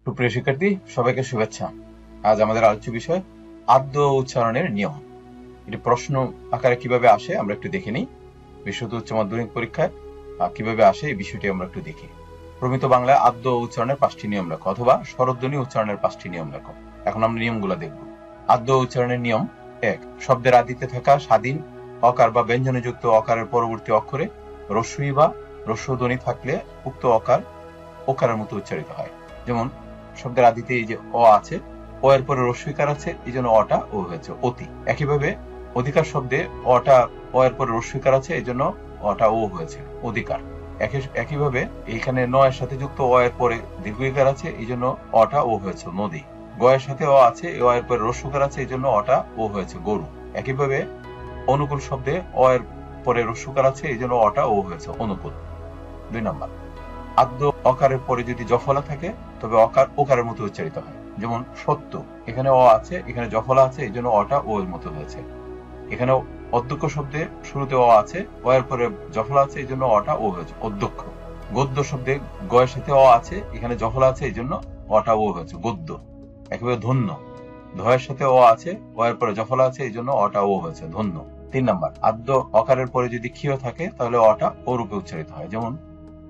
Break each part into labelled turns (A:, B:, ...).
A: সুপ্রিয় শিক্ষার্থী, সবাইকে শুভেচ্ছা। আজ আমাদের আলোচ্য বিষয় আদ্য উচ্চারণের নিয়ম। এটি প্রশ্ন আকারে কিভাবে আসে আমরা একটু দেখে নিই। বিশুদ্ধ উচ্চ মাধ্যমিক পরীক্ষায় কিভাবে আসে এই বিষয়টি আমরা একটু দেখি। প্রমিত বাংলায় আদ্য উচ্চারণের 5টি নিয়ম লেখো অথবা স্বরধ্বনি উচ্চারণের 5টি নিয়ম লেখো। এখন আমরা নিয়মগুলো দেখব। আদ্য উচ্চারণের নিয়ম 1। শব্দের আদিতে থাকা স্বাধীন অকার বা ব্যঞ্জনযুক্ত অকারের পরবর্তী অক্ষরে রস্বই বা রস্বধ্বনি থাকলে উক্ত অকার ওকারের মতো উচ্চারিত হয়। যেমন শব্দের আদিতে এই যে অ আছে, অ এর পরে রস্বইকার আছে, এই জন্য অটা ও হয়েছে অতি। একইভাবে অধিকার শব্দে অটা অ এর পরে রস্বইকার আছে, এই জন্য অটা ও হয়েছে অধিকার। একইভাবে এইখানে ন এর সাথে যুক্ত অ এর পরে দীর্ঘইকার আছে, এই জন্য অটা ও হয়েছে নদী। গ এর সাথে অ আছে, অ এর পরে রস্বইকার আছে, এই জন্য অটা ও হয়েছে গরু। একইভাবে অনুকূল শব্দে অ এর পরে রস্বইকার আছে, এই জন্য অটা ও হয়েছে অনুকূল। 2 নম্বর, আদ্য অকারের পরে যদি জফলা থাকে তবে অকার ওকারের মতো উচ্চারিত হয়। যেমন সত্য, এখানে অ আছে, এখানে জফলা আছে, এই জন্য অটা ও এর মতো হয়েছে। এখানে অধ্যক্ষ শব্দে শুরুতে অ আছে, অ এর পরে জফলা আছে, এই জন্য অটা ও হয়েছে অধ্যক্ষ। গদ্য শব্দে গ এর সাথে অ আছে, এখানে জফলা আছে, এই জন্য অটা ও হয়েছে গদ্য। একেবারে ধন্য, ধ এর সাথে অ আছে, অ এর পরে জফলা আছে, এই জন্য অটা ও হয়েছে ধন্য। 3 নম্বর, আদ্য অকারের পরে যদি ক্ষীয় থাকে তাহলে অটা ও রূপে উচ্চারিত হয়। যেমন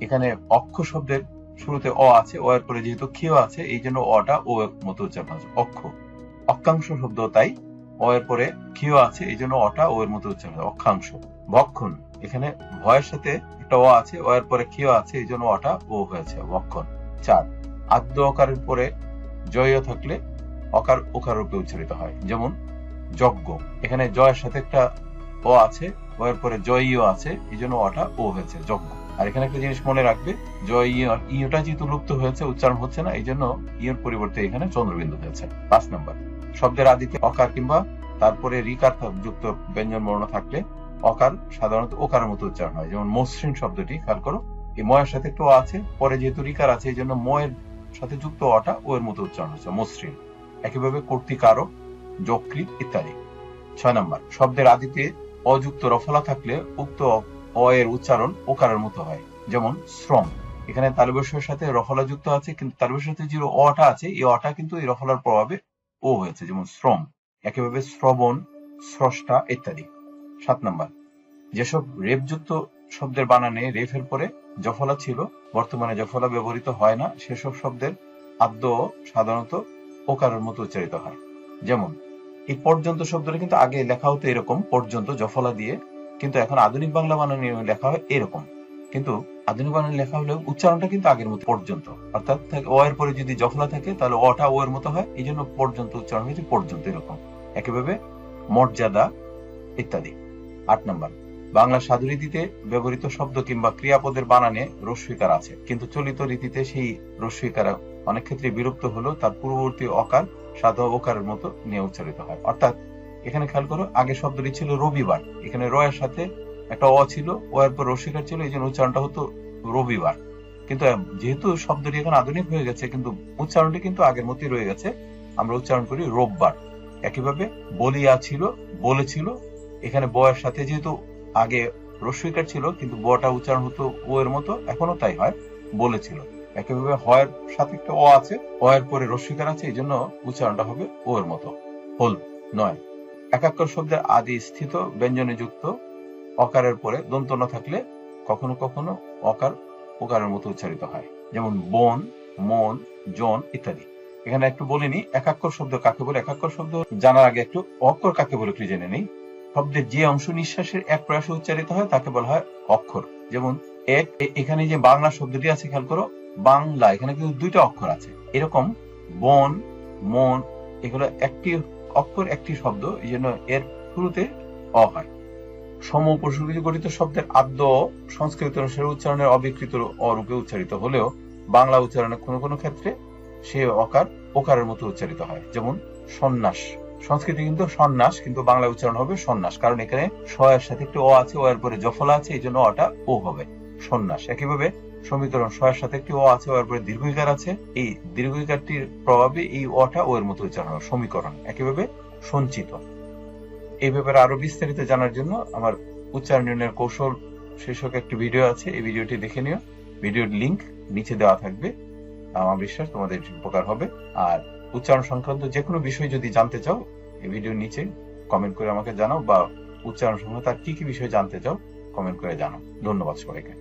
A: এখানে অক্ষ শব্দের শুরুতে অ আছে, অ এর পরে যেহেতু ক্ষীয় আছে, এই জন্য অটা ও এর মতো উচ্চারণ হচ্ছে অক্ষ। অক্ষাংশ শব্দ তাই, অ এর পরে ক্ষীয় আছে, এই জন্য অটা ও এর মতো উচ্চারণ হয় অক্ষাংশ। ভক্ষণ, এখানে ভয়ের সাথে একটা অ আছে, অ এর পরে ক্ষীয় আছে, এই জন্য অটা ও হয়েছে ভক্ষণ। 4, আদ্য অকারের পরে জয় থাকলে অকার ওকার রূপে উচ্চারিত হয়। যেমন যজ্ঞ, এখানে জয়ের সাথে একটা অ আছে, অ এর পরে জয়ীয় আছে, এই জন্য অটা ও হয়েছে যজ্ঞ। আর এখানে একটা জিনিস মনে রাখবে, জয় ইটা যেহেতু লুপ্ত হয়েছে, উচ্চারণ হচ্ছে না, এই জন্য ইয়ের পরিবর্তে এখানে চন্দ্রবিন্দু হয়েছে। 5 নম্বর, শব্দের আদিতে অকার কিংবা তারপরে রিকার যুক্ত ব্যঞ্জন বর্ণ থাকলে অকার সাধারণত ওকারের মতো উচ্চারণ হয়। যেমন মসৃণ শব্দটি খেয়াল করো, এই ময়ের সাথে একটু আছে, পরে যেহেতু রিকার আছে, এই জন্য ময়ের সাথে যুক্ত অটা ও এর মতো উচ্চারণ হচ্ছে মসৃণ। একইভাবে কর্তৃকারক, যকৃত ইত্যাদি। 6 নম্বর, শব্দের আদিতে অযুক্ত রফলা থাকলে উক্ত অ এর উচ্চারণ ওকারের মতো হয়। যেমন শ্রম, এখানে তালব্যস্যের সাথে রফলা যুক্ত আছে, কিন্তু তালব্যস্যের সাথে যে অটা আছে, এই অটা কিন্তু এই রফলার প্রভাবে ও হয়েছে, যেমন শ্রম। একইভাবে শ্রবণ, স্রষ্টা ইত্যাদি। 7 নম্বর, যেসব রেফযুক্ত শব্দের বানানে রেফের পরে জফলা ছিল, বর্তমানে জফলা ব্যবহৃত হয় না, সেসব শব্দের আদ্য সাধারণত ওকারের মতো উচ্চারিত হয়। যেমন এই পর্যন্ত শব্দটা কিন্তু আগে লেখা হতো এরকম পর্যন্ত জফলা দিয়ে, কিন্তু এখন আধুনিক বাংলা বানানে লেখা হয় এরকম। কিন্তু আধুনিক বানানে লেখা হলেও উচ্চারণটা কিন্তু আগের মতো পর্যন্ত, অর্থাৎ অ এর পরে যদি জফলা থাকে তাহলে অটা ও এর মতো হয়, এই জন্য পর্যন্ত উচ্চারণ হয়েছে পর্যন্ত এরকম। একইভাবে মর্যাদা ইত্যাদি। 8 নম্বর, বাংলা সাধুরীতিতে ব্যবহৃত শব্দ কিংবা ক্রিয়াপদের বানানে রস্বইকার আছে, কিন্তু চলিত রীতিতে সেই রস্বইকার অনেক ক্ষেত্রে বিলুপ্ত হলেও তার পূর্ববর্তী অকার সাধু ওকারের মতো নিয়ে উচ্চারিত হয়। অর্থাৎ এখানে খেয়াল করো, আগে শব্দটি ছিল রবিবার, এখানে র এর সাথে একটা অ ছিল, ও এর পর রস্বইকার ছিল, এই জন্য উচ্চারণটা হতো রবিবার। কিন্তু যেহেতু শব্দটি এখন আধুনিক হয়ে গেছে, কিন্তু উচ্চারণটি কিন্তু আগের মতোই রয়ে গেছে, আমরা উচ্চারণ করি রোববার। একইভাবে বলিয়া ছিল, বলেছিল, এখানে ব এর সাথে যেহেতু আগে রস্বইকার ছিল, কিন্তু বটা উচ্চারণ হতো ও এর মতো, এখনো তাই হয়, বলেছিল। একইভাবে হয়ের সাথে একটা অ আছে, অ এর পরে রস্বইকার আছে, এই জন্য উচ্চারণটা হবে ও এর মতো, হল। 9, একাক্ষর শব্দের আদি স্থিত ব্যঞ্জনে যুক্ত অকারের পরে দন্ত ন থাকলে কখনো কখনো অকার ওকারের মতো উচ্চারিত হয়। যেমন বন, মন, জন ইত্যাদি। এখানে একটু বলিনি একাক্ষর শব্দ কাকে বলে। একাক্ষর শব্দ জানার আগে একটু অক্ষর কাকে বলে একটু জেনে নেই। শব্দের যে অংশ নিঃশ্বাসের এক প্রয়াসে উচ্চারিত হয় তাকে বলা হয় অক্ষর। যেমন এক, এখানে যে বাংলা শব্দটি আছে খেয়াল করো, বাংলা, এখানে কিন্তু 2টা অক্ষর আছে। এরকম বন, মন, এগুলো একটি অক্ষর একটি শব্দ, এই জন্য এর শুরুতে অ হয়। সম উপসর্গে গঠিত শব্দের আদ্য সংস্কৃত অনুসারে উচ্চারণের অবিকৃত অরূপে উচ্চারিত হলেও বাংলা উচ্চারণে কোনো কোনো ক্ষেত্রে সে অকার ওকারের মতো উচ্চারিত হয়। যেমন সন্ন্যাস, সংস্কৃতে কিন্তু সন্ন্যাস, কিন্তু বাংলা উচ্চারণ হবে সন্ন্যাস, কারণ এখানে স এর সাথে একটু অ আছে, ও এর পরে জফলা আছে, এই জন্য অটা ও হবে সন্ন্যাস। একইভাবে সমীকরণ, স এর সাথে একটি অ আছে, ও এর পরে দীর্ঘইকার আছে, এই দীর্ঘইকারটির প্রভাবে এই অটা ও এর মতো উচ্চারণ হবে সমীকরণ। একইভাবে সঞ্চিত। এই ব্যাপারে আরো বিস্তারিত জানার জন্য আমার উচ্চারণ নির্ণয়ের কৌশল শীর্ষক একটি ভিডিও আছে, এই ভিডিওটি দেখে নিও। ভিডিওর লিংক নিচে দেওয়া থাকবে। আমার বিশ্বাস তোমাদের উপকার হবে। আর উচ্চারণ সংক্রান্ত যে কোনো বিষয় যদি জানতে চাও এই ভিডিওর নিচে কমেন্ট করে আমাকে জানাও, বা উচ্চারণ সংক্রান্ত আর কি কি বিষয় জানতে চাও কমেন্ট করে জানাও। ধন্যবাদ সবাইকে।